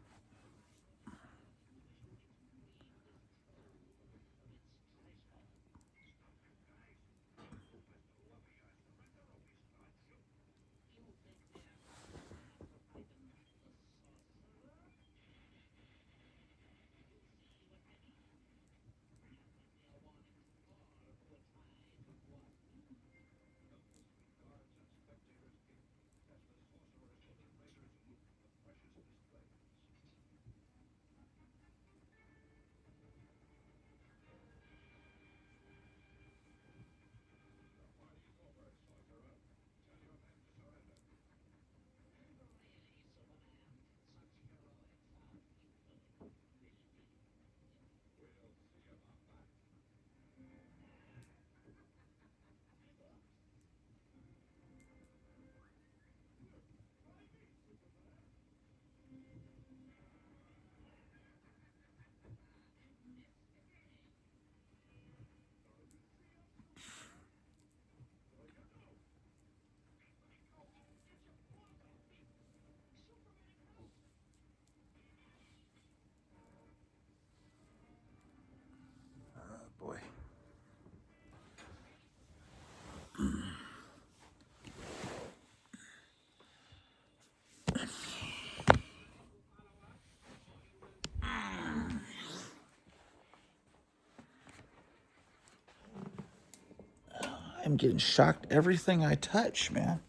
I'm getting shocked everything I touch, man.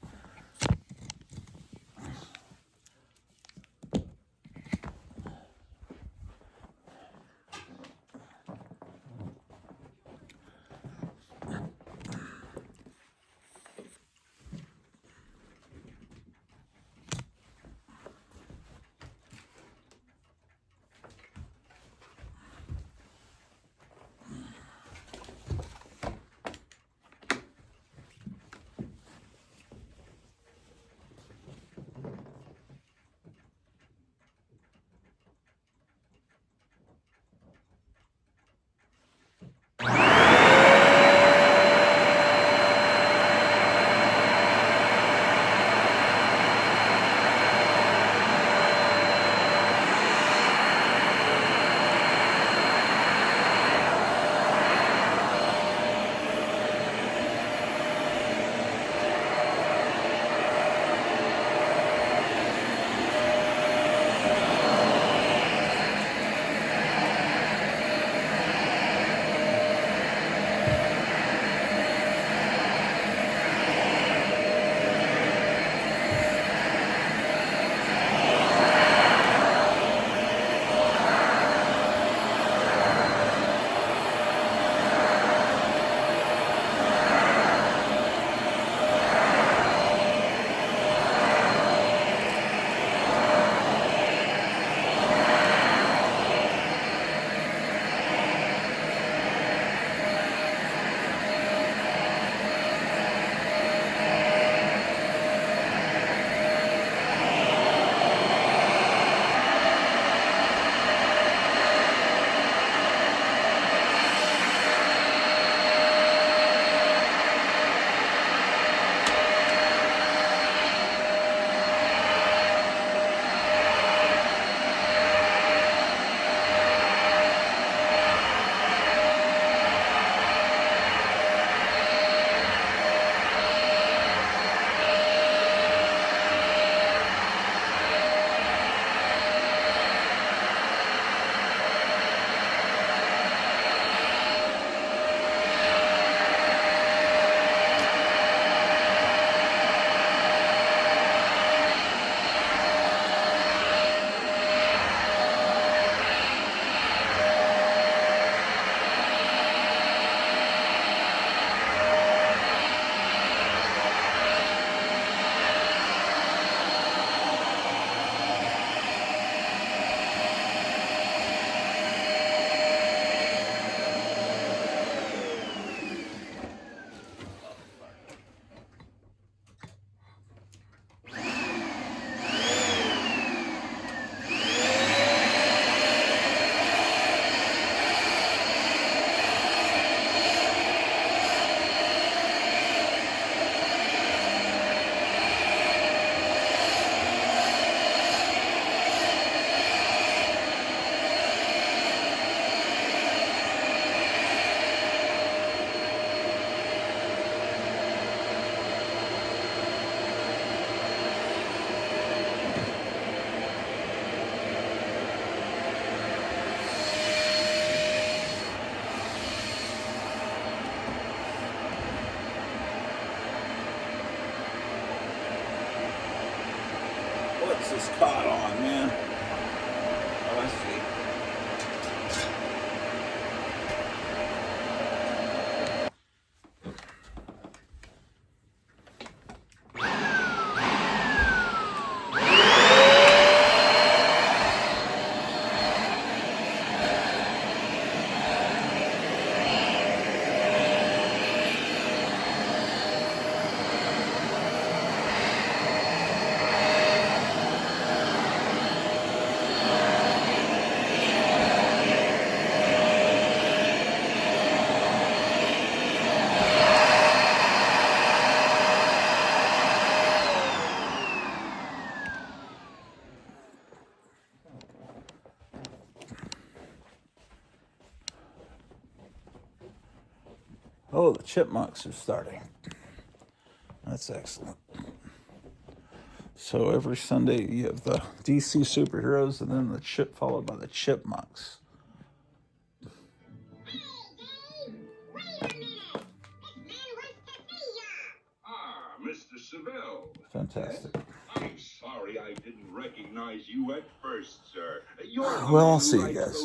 What's this caught on, man? Oh, I see. Oh, the chipmunks are starting. That's excellent. So every Sunday you have the DC superheroes and then the chip followed by the chipmunks. Fantastic. I'm sorry I didn't recognize you at first, sir. You're Well, I'll see you guys.